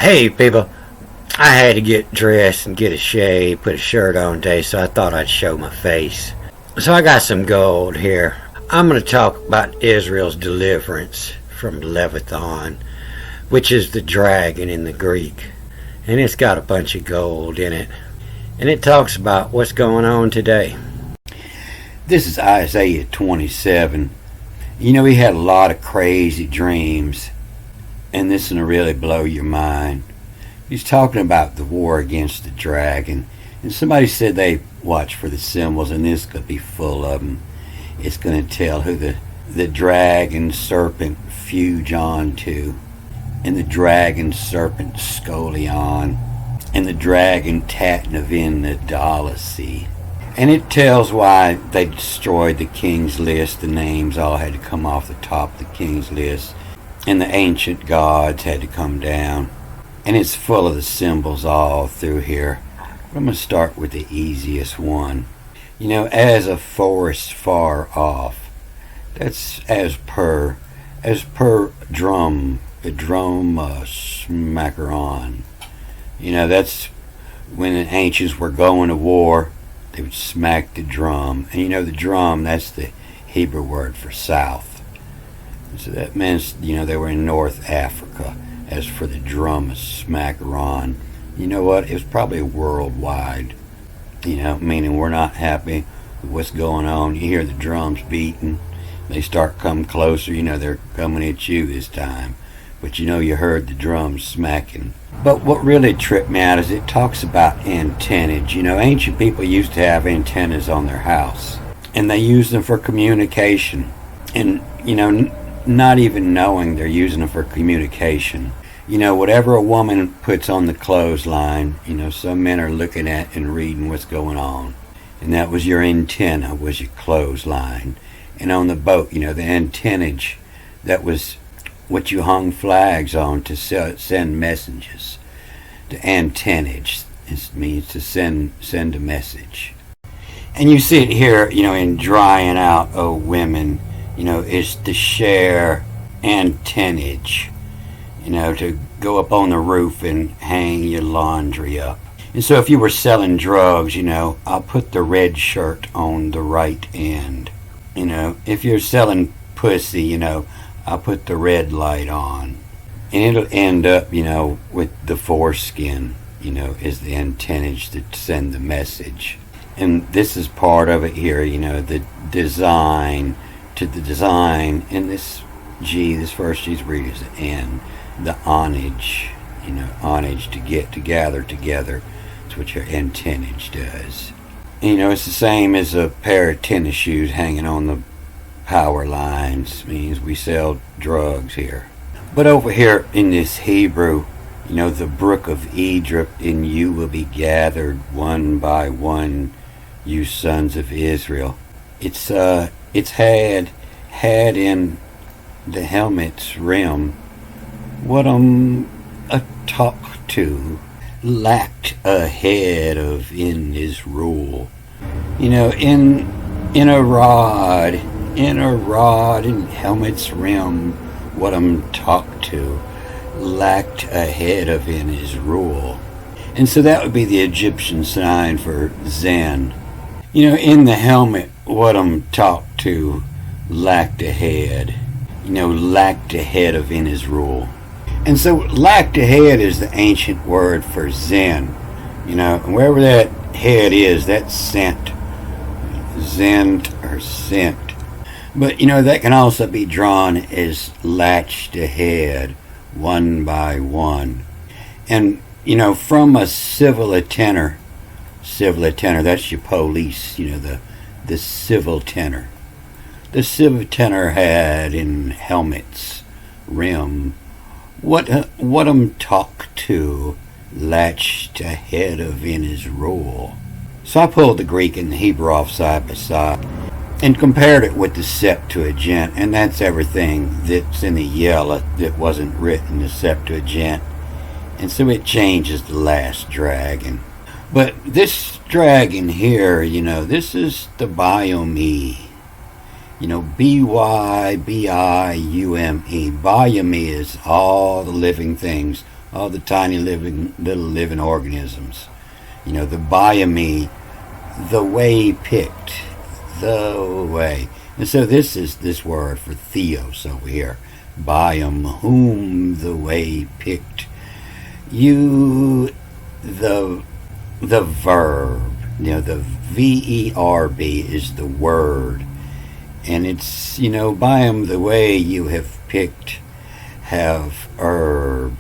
Hey, people. I had to get dressed and get a shave, put a shirt on today, so I thought I'd show my face. So I got some gold here. I'm going to talk about Israel's deliverance from Leviathan, which is the dragon in the Greek. And it's got a bunch of gold in it. And it talks about what's going on today. This is Isaiah 27. You know, he had a lot of crazy dreams, and this is going to really blow your mind. He's talking about the war against the dragon, and somebody said they watch for the symbols, and this could be full of them. It's going to tell who the dragon serpent fugon to, and the dragon serpent scolion, and the dragon tatnavin nadalasi. And it tells why they destroyed the king's list. The names all had to come off the top of the king's list, and the ancient gods had to come down. And it's full of the symbols all through here. I'm going to start with the easiest one. You know, as a forest far off. That's as per drum, the drum smackeron. You know, that's when the ancients were going to war. They would smack the drum. And you know, the drum, that's the Hebrew word for south. So that means, you know, they were in North Africa. As for the drum smackeron, you know what? It was probably worldwide. You know, meaning we're not happy with what's going on. You hear the drums beating. They start coming closer. You know, they're coming at you this time. But you know, you heard the drums smacking. But what really tripped me out is it talks about antennas. You know, ancient people used to have antennas on their house, and they used them for communication. And, you know, not even knowing they're using them for communication. You know, whatever a woman puts on the clothesline, you know, some men are looking at and reading what's going on. And that was your antenna, was your clothesline. And on the boat, you know, the antennage, that was what you hung flags on to send messages. The antennage means to send a message. And you see it here, you know, in drying out, oh women, you know, is to share antennage, you know, to go up on the roof and hang your laundry up. And so if you were selling drugs, you know, I'll put the red shirt on the right end. You know, if you're selling pussy, you know, I'll put the red light on. And it'll end up, you know, with the foreskin, you know, is the antennage to send the message. And this is part of it here, you know, the design to the design, and this first G's read is the N, the onage, you know, onage to get, to gather together. That's what your antennage does. And, you know, it's the same as a pair of tennis shoes hanging on the power lines. Means we sell drugs here. But over here in this Hebrew, you know, the brook of Egypt, and you will be gathered one by one, you sons of Israel. It's had in the helmet's rim what a talk to lacked ahead of in his rule. You know, in a rod in helmet's rim, what talk to lacked ahead of in his rule. And so that would be the Egyptian sign for Zen. You know, in the helmet, what talked to lacked ahead. You know, lacked ahead of in his rule. And so lacked ahead is the ancient word for Zen. You know, and wherever that head is, that's sent. Zent or sent. But, you know, that can also be drawn as latched ahead, one by one. And, you know, from a civil tenor, that's your police, you know, the civil tenor. The civil tenor had in helmet's rim what talk to latched ahead of in his rule. So I pulled the Greek and the Hebrew off side by side and compared it with the Septuagint, and that's everything that's in the yellow that wasn't written in the Septuagint. And so it changes the last dragon. But this dragon here, you know, this is the Biome. You know, B-Y-B-I-U-M-E. Biome is all the living things all the tiny little living organisms. The biome, the way picked, the way. And so this is this word for theos over here. Biome, whom the way picked. You, the verb. The verb is the word. And it's, biome, the way you have picked, have herb.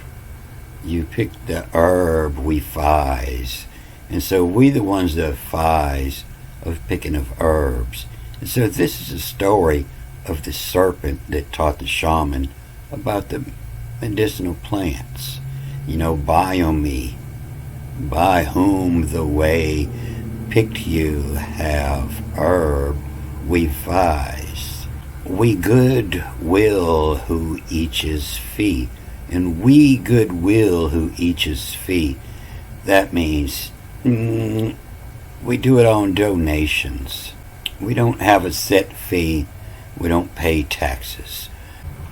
You picked the herb we fies. And so we the ones that fies of picking of herbs. And so this is a story of the serpent that taught the shaman about the medicinal plants. Biome, by whom the way picked you have herb we fies. We good will who each is fee. And we good will who each is fee. That means we do it on donations. We don't have a set fee. We don't pay taxes.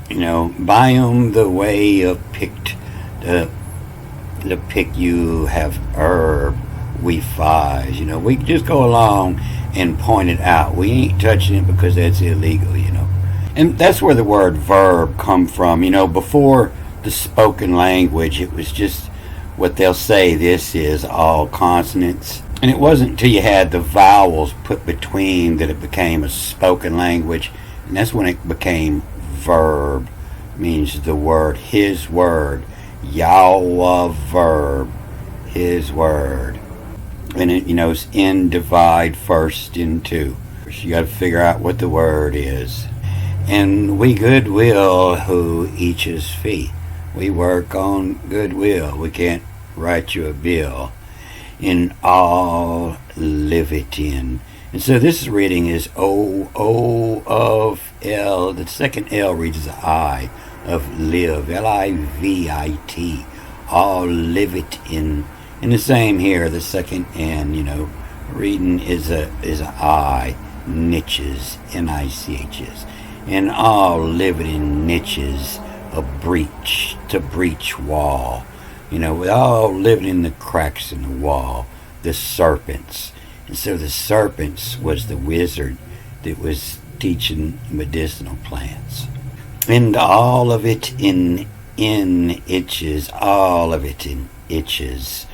Biome the way of picked the pick you have herb we fies. We just go along and point it out. We ain't touching it because that's illegal. And that's where the word verb come from. Before the spoken language, it was just what they'll say, this is all consonants. And it wasn't until you had the vowels put between that it became a spoken language. And that's when it became verb. It means the word, his word. Yahweh verb, his word. And it, it's in, divide, first, into. You got to figure out what the word is. And we goodwill who each is fee. We work on goodwill. We can't write you a bill. In all live it in. And so this reading is O of L. The second L reads as I of live. Livit. All live it in. And the same here, the second N, reading is a I. Niches. Nichs. And all live it in niches. A breach, to breach wall. We're all living in the cracks in the wall. The serpents. And so the serpents was the wizard that was teaching medicinal plants. And all of it in itches, all of it in itches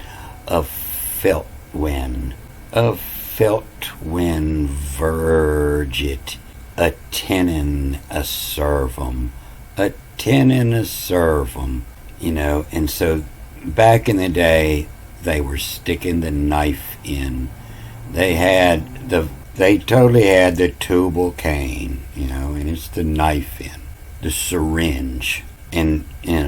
of felt when verge it, a tenon, a servum, a tenon, a servum, and so back in the day they were sticking the knife in. They totally had the tubal cane, and it's the knife in, the syringe, and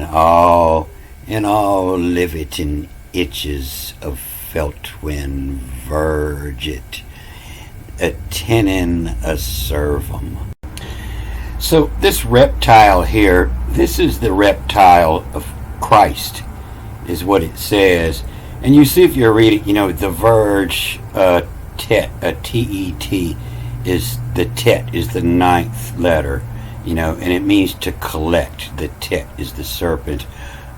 all live it in itches of felt when verge it, a tenon, a servum. So this reptile here, this is the reptile of Christ, is what it says. And you see if you read it, the verge, T-E-T, is the tet is the ninth letter, and it means to collect. The tet is the serpent.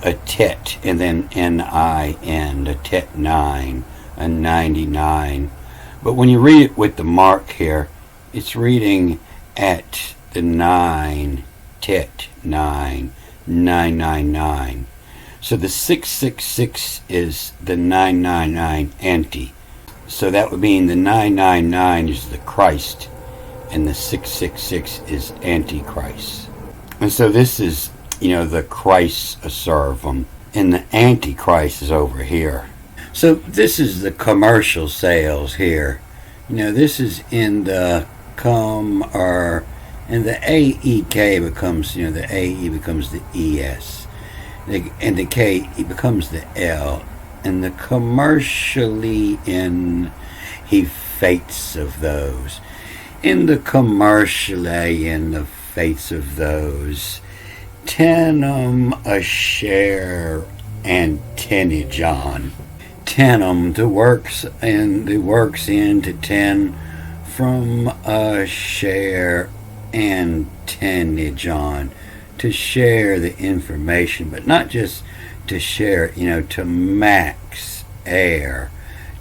A tet, and then N-I-N, a tet 9, a 99. But when you read it with the mark here, it's reading at the 9, tet 9, 999. So the 666 is the 999 anti. So that would mean the 999 is the Christ, and the 666 is Antichrist. And so this is, the Christ servum, and the Antichrist is over here. So this is the commercial sales here. This is in the and the AEK becomes, the AE becomes the ES. And the K becomes the L. And the commercially in, he fates of those. In the commercially in the fates of those. Tenum a share and tenegon. Tenum the works into 10 from a share and tenegon, to share the information, but not just to share it, to max air,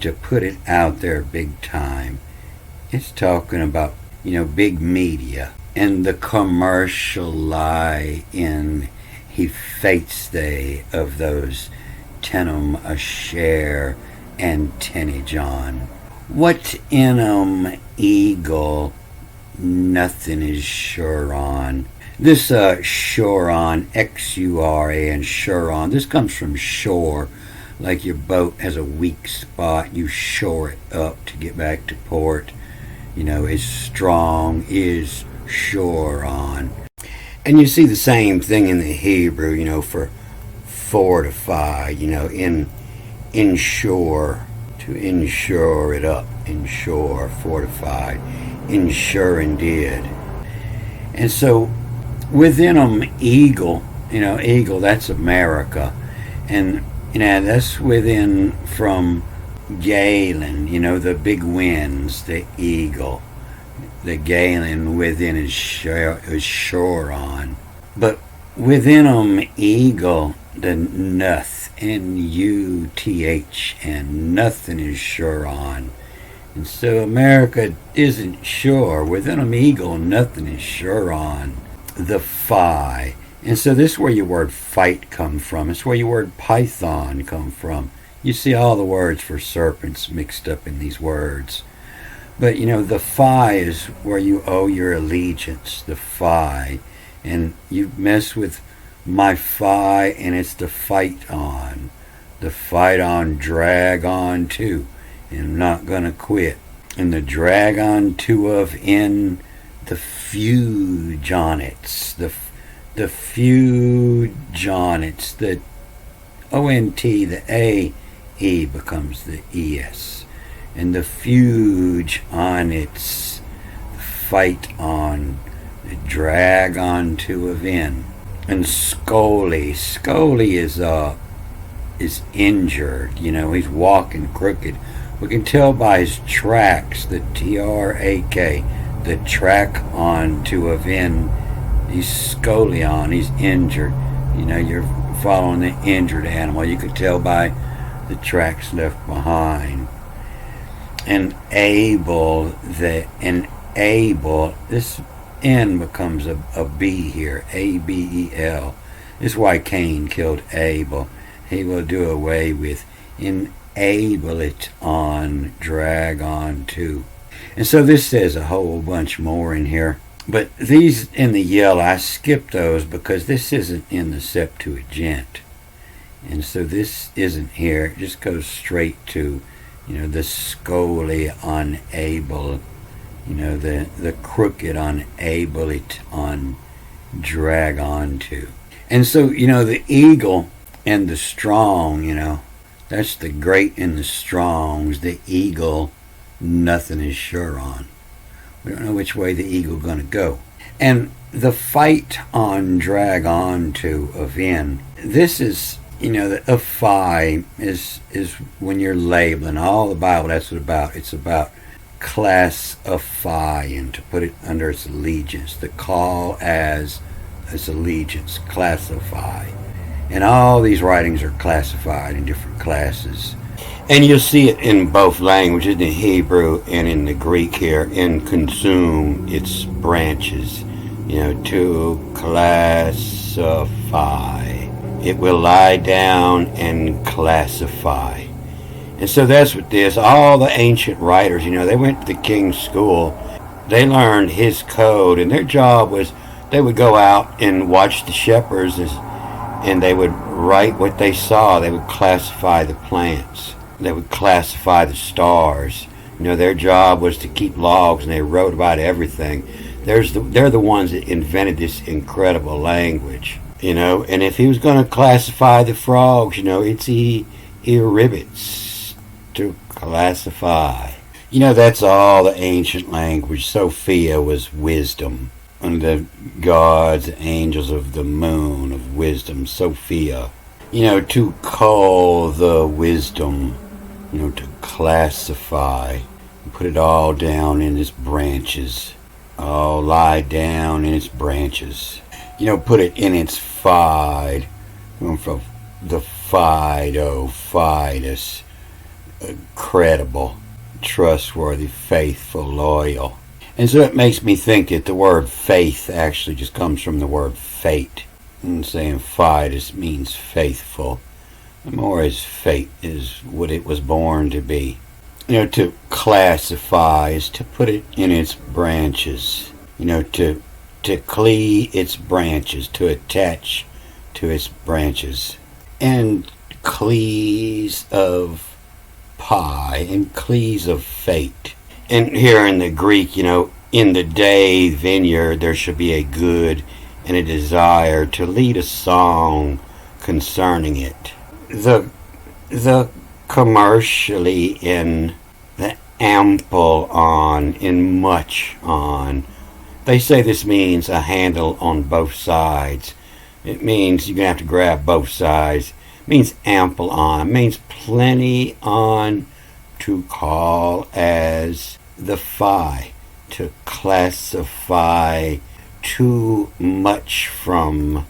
to put it out there big time. It's talking about, big media and the commercial lie in he fates they of those tenum a share and tenny John. What in 'em eagle, nothing is sure on. This shore on, X-U-R-A and sure on, this comes from shore. Like your boat has a weak spot, you shore it up to get back to port. Is strong, is sure on. And you see the same thing in the Hebrew, for fortify, insure, to insure it up, insure, fortified, insure and did. And so within them, eagle, eagle, that's America. And, that's within from Galen, the big winds, the eagle. The Galen within is shore on. But within them, eagle, the nuth, N-U-T-H-N, nothing is sure on. And so America isn't sure. Within them, eagle, nothing is sure on. The phi. And so this is where your word fight comes from. It's where your word python come from. You see all the words for serpents mixed up in these words. But, the phi is where you owe your allegiance, the phi. And you mess with my phi, and it's the fight on. The fight on, drag on too. And I'm not going to quit. And the drag on to of in the fugonics. The fugonics. The O-N-T, the A-E becomes the E-S. And the fuge on its fight on, the drag on to of in. And Scully is injured, he's walking crooked. We can tell by his tracks, the T-R-A-K, the track on to of in. He's scolion, he's injured. You're following the injured animal. You could tell by the tracks left behind. And able, this N becomes a B here, A-B-E-L. This is why Cain killed Abel. He will do away with enable it on, drag on to. And so this says a whole bunch more in here. But these in the yellow, I skipped those because this isn't in the Septuagint. And so this isn't here. It just goes straight to, the scoli on able, the crooked on able it on drag on to. And so, the eagle and the strong, that's the great and the strongs. The eagle, nothing is sure on. We don't know which way the eagle going to go. And the fight on, drag on to of in. This is, a phi is when you're labeling. All the Bible, that's what it's about. It's about classifying, to put it under its allegiance. The call as its allegiance, classify. And all these writings are classified in different classes. And you'll see it in both languages, in the Hebrew and in the Greek here, in consume its branches, to classify. It will lie down and classify. And so that's what this, all the ancient writers, they went to the king's school, they learned his code, and their job was they would go out and watch the shepherds, and they would write what they saw. They would classify the plants. They would classify the stars. Their job was to keep logs, and they wrote about everything. They're the ones that invented this incredible language, And if he was going to classify the frogs, it's ribbits to classify. That's all the ancient language. Sophia was wisdom. And the gods, angels of the moon of wisdom, Sophia. To call the wisdom, to classify, put it all down in its branches, all lie down in its branches, put it in its fide, from the Fido, Fidus, credible, trustworthy, faithful, loyal. And so it makes me think that the word faith actually just comes from the word fate. And saying Fidus means faithful. More as fate is what it was born to be. To classify is to put it in its branches. To cleave its branches, to attach to its branches. And clees of pie and clees of fate. And here in the Greek, in the day vineyard there should be a good and a desire to lead a song concerning it. The commercially in the ample on, in much on. They say this means a handle on both sides. It means you're going to have to grab both sides. It means ample on. It means plenty on to call as the phi. To classify too much from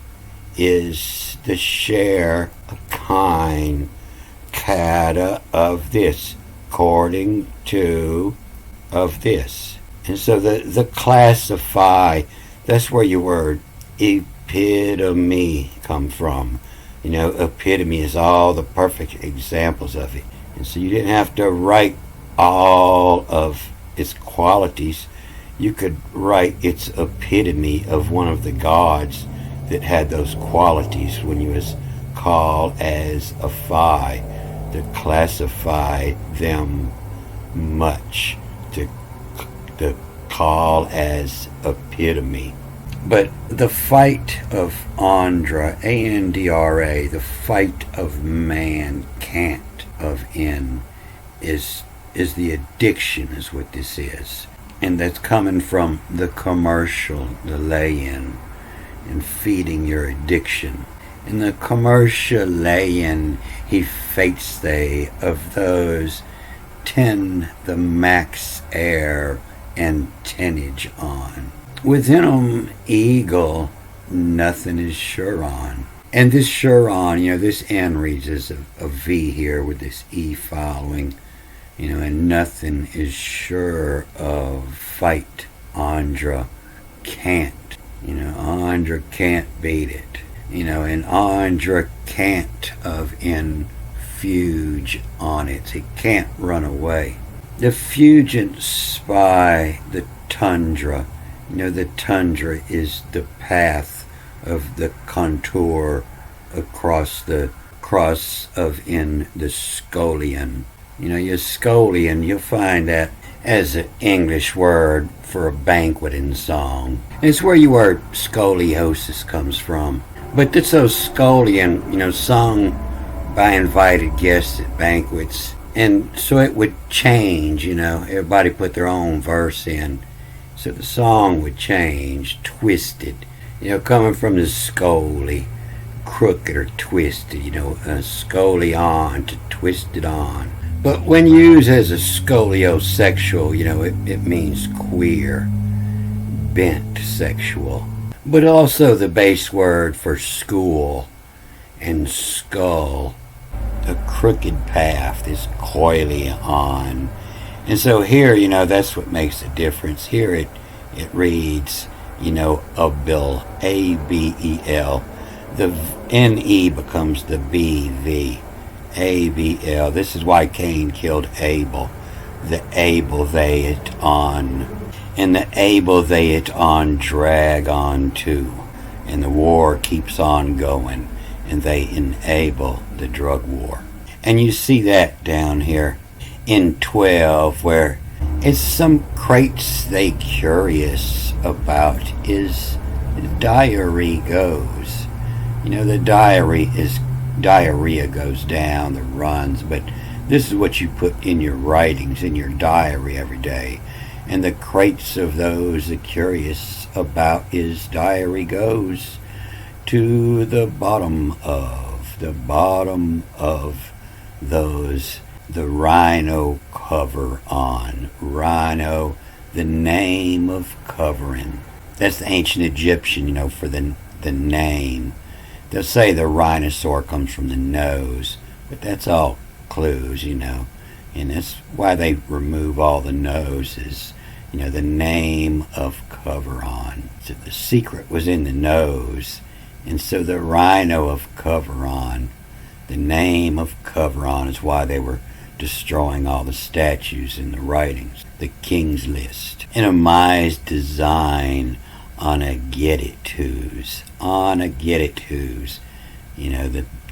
is the share of kind cata of this according to of this. And so the classify, that's where your word epitome come from. Epitome is all the perfect examples of it. And so you didn't have to write all of its qualities. You could write its epitome of one of the gods that had those qualities when you was called as a phi, to classify them much, to call as epitome. But the fight of Andra, Andra, the fight of man, can't of in, is the addiction, is what this is. And that's coming from the commercial, the lay-in, and feeding your addiction. In the commercial lay-in, he fates they of those 10 the max air and tonnage on. Within 'em eagle, nothing is sure on. And this sure on, this N reads as a V here with this E following. And nothing is sure of fight. Andra can't. Andra can't beat it. And Andra can't of infuge on it. It can't run away. The fugent spy the tundra. The tundra is the path of the contour across the cross of in the scolion. Your scolion, you'll find that as an English word for a banqueting song. And it's where your word scoliosis comes from. But it's so scolion, sung by invited guests at banquets. And so it would change, everybody put their own verse in. So the song would change, twisted, coming from the scoli, crooked or twisted, scolion to twisted on. But when used as a scoliosexual, it means queer, bent sexual. But also the base word for school and skull, the crooked path, this coily on. And so here, that's what makes the difference. Here it reads, Abel, A-B-E-L. The N-E becomes the B-V. A-B-L. This is why Cain killed Abel. The Abel they it on. And the Abel they it on drag on too. And the war keeps on going. And they enable the drug war. And you see that down here in 12 where it's some crates they curious about is diary goes. The diarrhea goes down, the runs, but this is what you put in your writings, in your diary every day. And the crates of those the curious about is diary goes to the bottom of those the rhino cover on. Rhino, the name of covering. That's the ancient Egyptian, for the name. They'll say the rhinosaur comes from the nose, but that's all clues, and that's why they remove all the noses. The name of Coveron. So the secret was in the nose, and so the rhino of Coveron, the name of Coveron is why they were destroying all the statues and the writings. The King's List. And a mice design on a get-it-tos.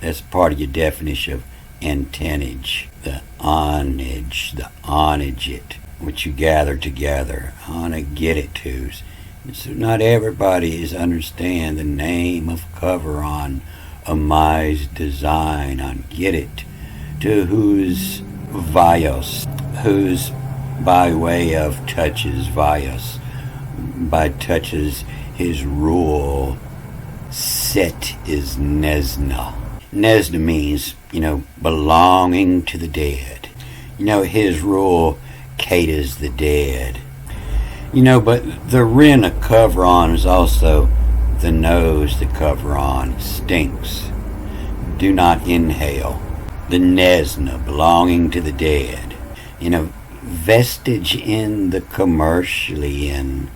That's part of your definition of antennage. The onage it, which you gather together. On a get-it-tos. And so not everybody is understand the name of Coveron, a mice design on get it, to whose vios, whose by way of touches vios, by touches his rule, set is Nesna. Nesna means, belonging to the dead. His rule caters the dead. But the rin of Coveron is also the nose the Coveron stinks. Do not inhale. The Nesna, belonging to the dead. Vestige in the commercially in.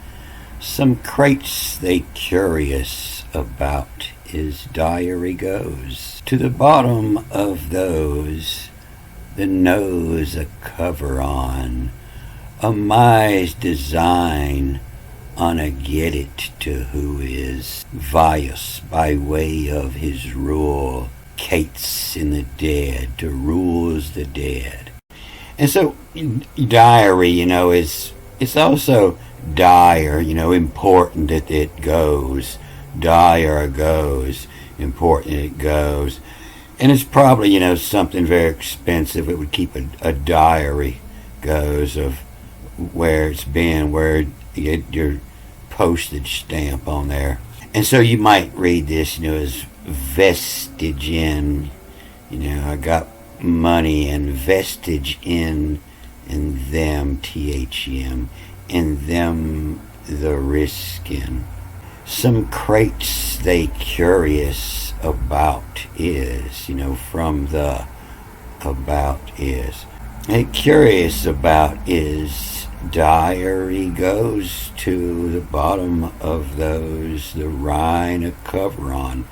Some crates they curious about his diary goes. To the bottom of those, the nose a Coveron, a mice design on a get it to who is vious by way of his rule, cates in the dead, to rules the dead. And so diary, it's also dire, important that it goes. Dire goes, important it goes. And it's probably, something very expensive. It would keep a diary goes of where it's been, where you get your postage stamp on there. And so you might read this, as vestige in, I got money and vestige in them, THM, in them the risk in. Some crates they curious about is, from the about is. A curious about is diary goes to the bottom of those, the rhine of Coveron,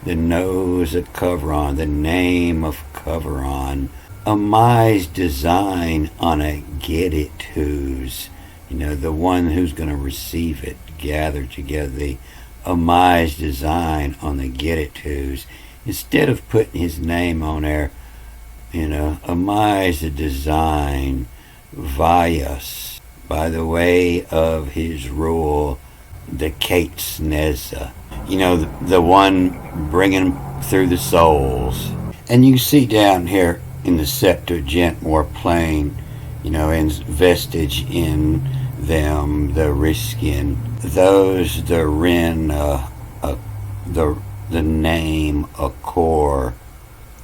the nose of Coveron, the name of Coveron, a mice design on a get it who's, the one who's going to receive it, gather together the a mice design on the get it who's, instead of putting his name on there, a mice design vias by the way of his rule, the Kate Sneza, the one bringing through the souls. And you see down here in the Septuagint more plain, and vestige in them, the riskin, those the rin, the name occur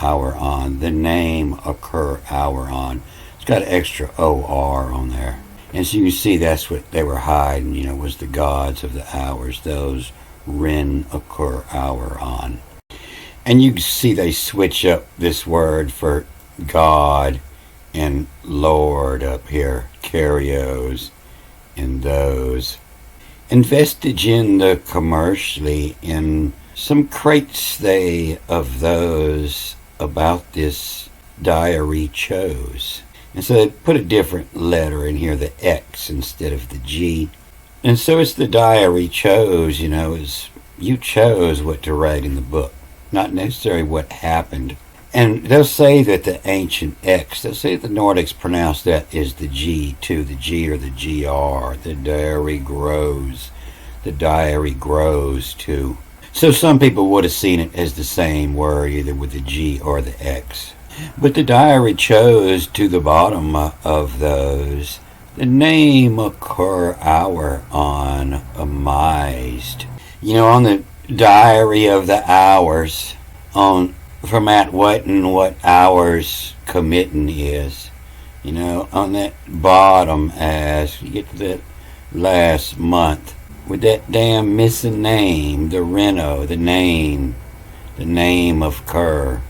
hour on, the name occur hour on. It's got an extra OR on there. And so you can see that's what they were hiding, was the gods of the hours, those rin occur hour on. And you can see they switch up this word for God and Lord up here, carios and those. And vestige in the commercially in some crates they of those about this diary chose. And so they put a different letter in here, the X instead of the G. And so it's the diary chose, is you chose what to write in the book, not necessarily what happened. And they'll say that the ancient X, they'll say the Nordics pronounce that as the G too, the G or the GR, the diary grows too. So some people would have seen it as the same word, either with the G or the X. But the diary chose to the bottom of those, the name occur hour on amazed. On the diary of the hours, on from at what and what hours committing is, on that bottom as you get to that last month with that damn missing name, the Reno, the name, the name of Kerr,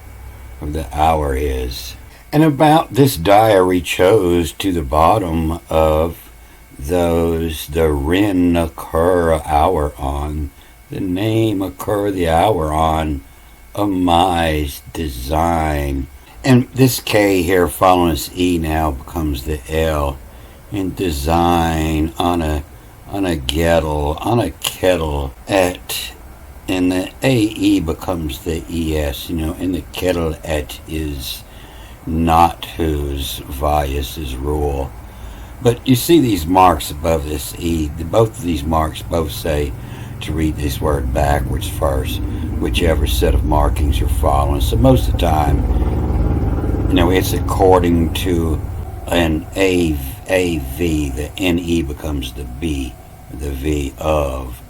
of the hour is. And about this diary chose to the bottom of those, the Rin occur hour on, the name occur the hour on, of my design. And this K here following this E now becomes the L. And design on a kettle at, and the AE becomes the ES, and the kettle at is not whose, Vias is rule. But you see these marks above this E, both of these marks both say to read this word backwards first, whichever set of markings you're following. So most of the time, it's according to an AV, the NE becomes the B, the V of,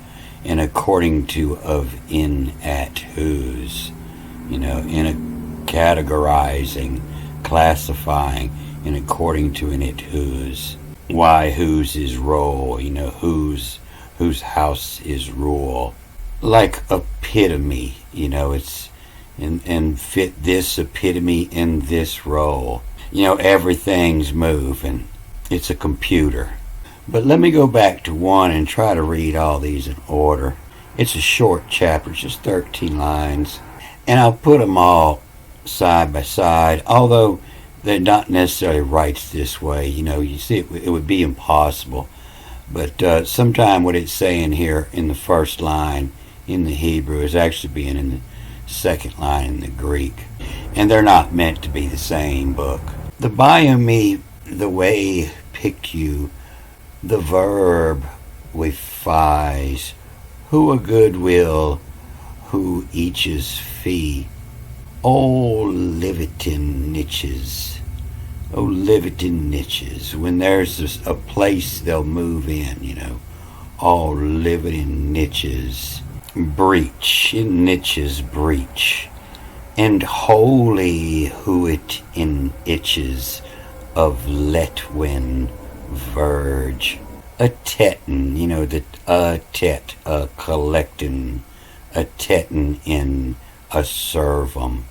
and according to of, in, at, whose, in a categorizing, classifying, and according to an it, whose, why, whose is role, whose house is rule. Like epitome, it's, and fit this epitome in this role. Everything's moving. It's a computer. But let me go back to one and try to read all these in order. It's a short chapter, just 13 lines. And I'll put them all side by side, although they're not necessarily rights this way. You see, it would be impossible. But sometime what it's saying here in the first line in the Hebrew is actually being in the second line in the Greek. And they're not meant to be the same book. The biome, the way pick you, the verb wifies, who a goodwill, who each's fee, oh livetin niches, when there's a place they'll move in, all living in niches, breach, in niches breach, and holy who it in itches of letwin verge, a teton, a tet, a collectin, a teton in a servum,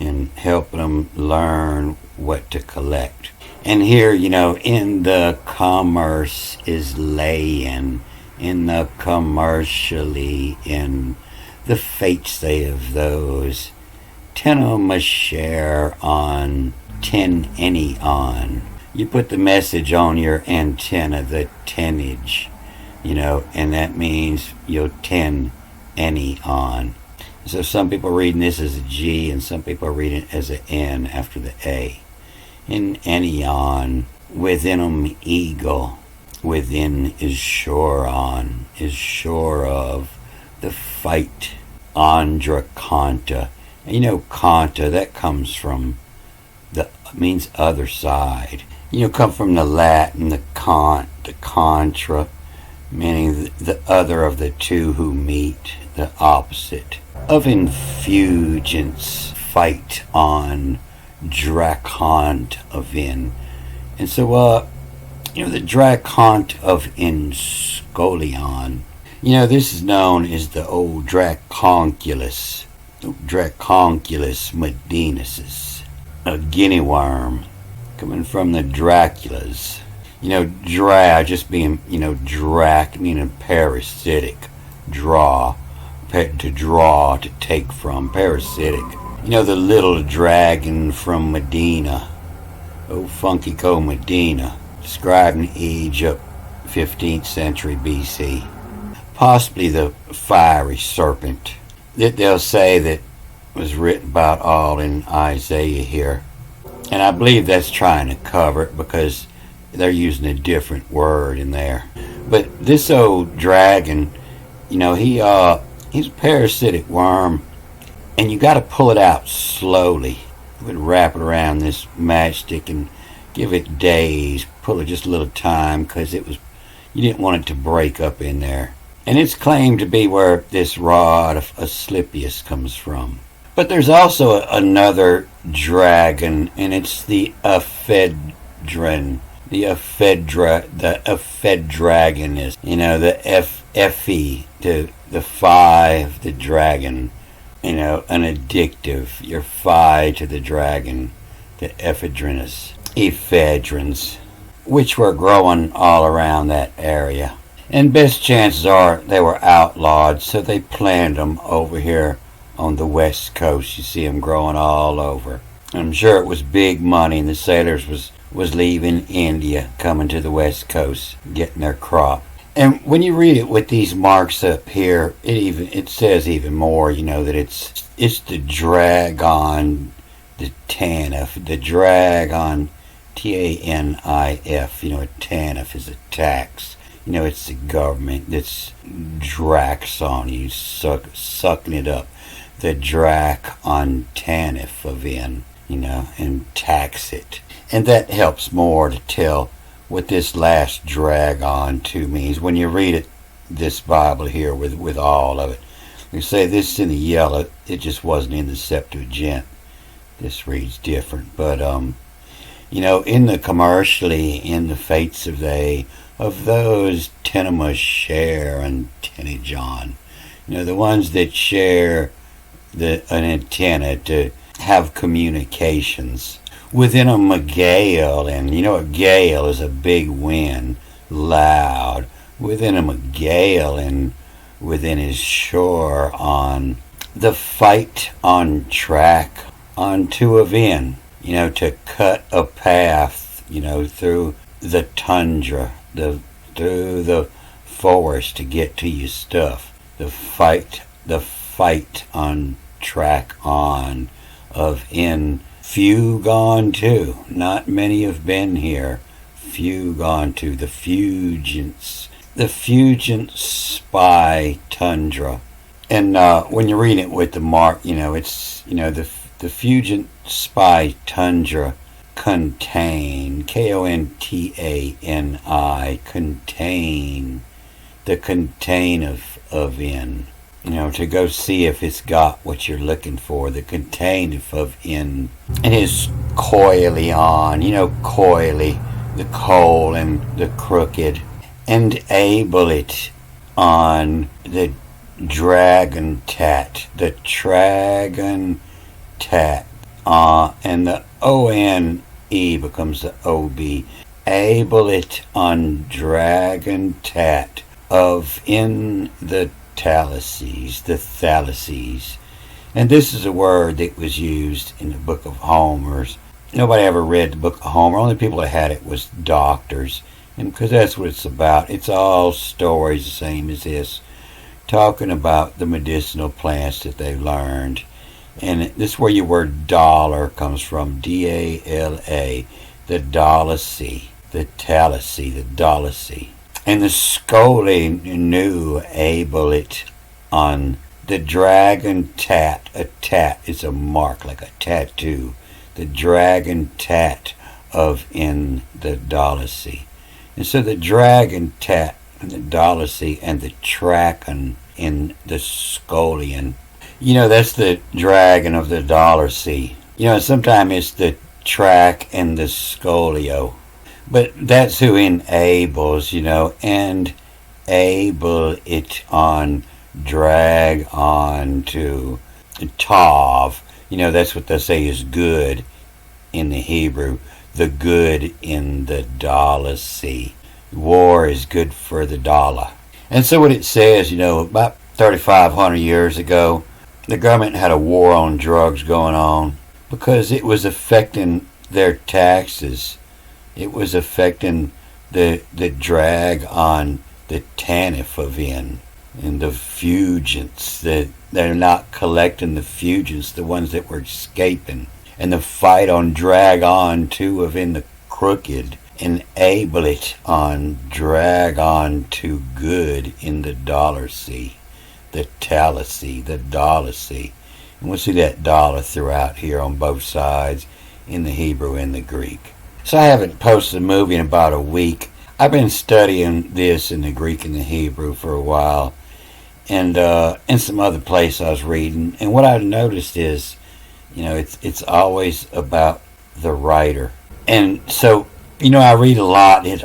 and helping them learn what to collect. And here, in the commerce is laying, in the commercially, in the fates they of those, ten a share on, 10 any on. You put the message on your antenna, the tennage, and that means you'll 10 any on. So some people are reading this as a G, and some people are reading it as an N after the A. In any on, within 'em eagle, within is sure on, is sure of, the fight, andra conta. And conta, that comes from means other side. Come from the Latin, the cont, the contra, meaning the other of the two who meet, the opposite. Of infugence, fight on, dracont of in. And so, the dracont of inscolion. This is known as the old Draconculus medinus, a guinea worm, coming from the Draculas. Just being, drac, meaning parasitic, draw, to draw, to take from, parasitic. The little dragon from Medina, funky co Medina, describing Egypt, 15th century BC. Possibly the fiery serpent that they'll say that was written about all in Isaiah here. And I believe that's trying to cover it because they're using a different word in there. But this old dragon, he's a parasitic worm, and you got to pull it out slowly. You would wrap it around this matchstick and give it days, pull it just a little time, because you didn't want it to break up in there. And it's claimed to be where this rod of Asclepius comes from. But there's also another dragon, and it's the ephedron. The epheddragon is, the Fe, the 5, the dragon, an addictive. Your phi to the dragon, the ephedrins, which were growing all around that area. And best chances are they were outlawed, so they planted them over here on the west coast. You see them growing all over. I'm sure it was big money, and the sailors was leaving India, coming to the west coast, getting their crop. And when you read it with these marks up here, it says even more. That it's the dragon, the TANF, the dragon, TANIF. A TANF is a tax. It's the government that's drax on you, sucking it up. The drac on TANF of in, and tax it. And that helps more to tell what this last drag on to means. When you read it, this Bible here with all of it. We say this in the yellow, it just wasn't in the Septuagint. This reads different. But, in the commercially, in the fates of those Tenema share and Tenejon. The ones that share an antenna to have communications. Within them a gale, and a gale is a big wind, loud. Within him a gale, and within his shore on the fight on track onto a vin, to cut a path, through the tundra, through the forest to get to your stuff. The fight on track on of in. Few gone to, not many have been here. Few gone to the Fugents, spy tundra. And when you read it with the mark, it's the Fugent spy tundra contain, KONTANI, contain, the contain of in. To go see if it's got what you're looking for. The contain of in. It is coily on, coily, the coal and the crooked. And able it on the dragon tat. The dragon tat. And the ONE becomes the OB. Able it on dragon tat of in the the thallices. And this is a word that was used in the Book of Homer. Nobody ever read the Book of Homer. Only people that had it was doctors. And because that's what it's about. It's all stories the same as this. Talking about the medicinal plants that they've learned. And this is where your word dollar comes from. DALA. The dolicy. The thallicy. The dolicy. And the Scully knew able it on the dragon tat. A tat is a mark, like a tattoo. The dragon tat of in the dolicy. And so the dragon tat and the dolicy and the tracken in the Scullion. That's the dragon of the dolicy. Sometimes it's the track and the scolio. But that's who enables, and able it on, drag on to tav. That's what they say is good in the Hebrew. The good in the dolicy. War is good for the dollar. And so what it says, about 3,500 years ago, the government had a war on drugs going on because it was affecting their taxes. It was affecting the drag on the TANF of in and the Fugents. They're not collecting the Fugents, the ones that were escaping. And the fight on drag on too of in the crooked. Enable it on drag on to good in the dolicy. The talicy, the dolicy. And we'll see that dollar throughout here on both sides in the Hebrew and the Greek. So I haven't posted a movie in about a week. I've been studying this in the Greek and the Hebrew for a while. And in some other place I was reading. And what I've noticed is, it's always about the writer. And so, I read a lot. It's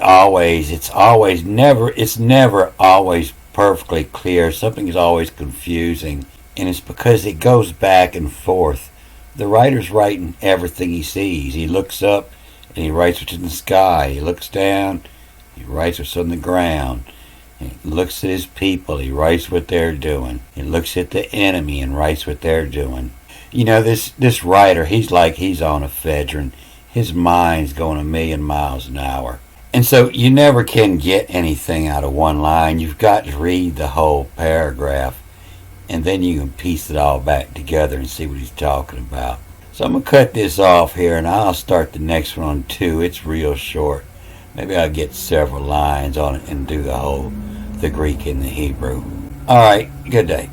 never always perfectly clear. Something is always confusing. And it's because it goes back and forth. The writer's writing everything he sees. He looks up and he writes what's in the sky. He looks down, he writes what's on the ground. He looks at his people, he writes what they're doing. He looks at the enemy and writes what they're doing. You know, this writer, he's like he's on ephedrine. His mind's going a million miles an hour. And so you never can get anything out of one line. You've got to read the whole paragraph, and then you can piece it all back together and see what he's talking about. So I'm going to cut this off here, and I'll start the next one on 2. It's real short. Maybe I'll get several lines on it and do the Greek and the Hebrew. All right, good day.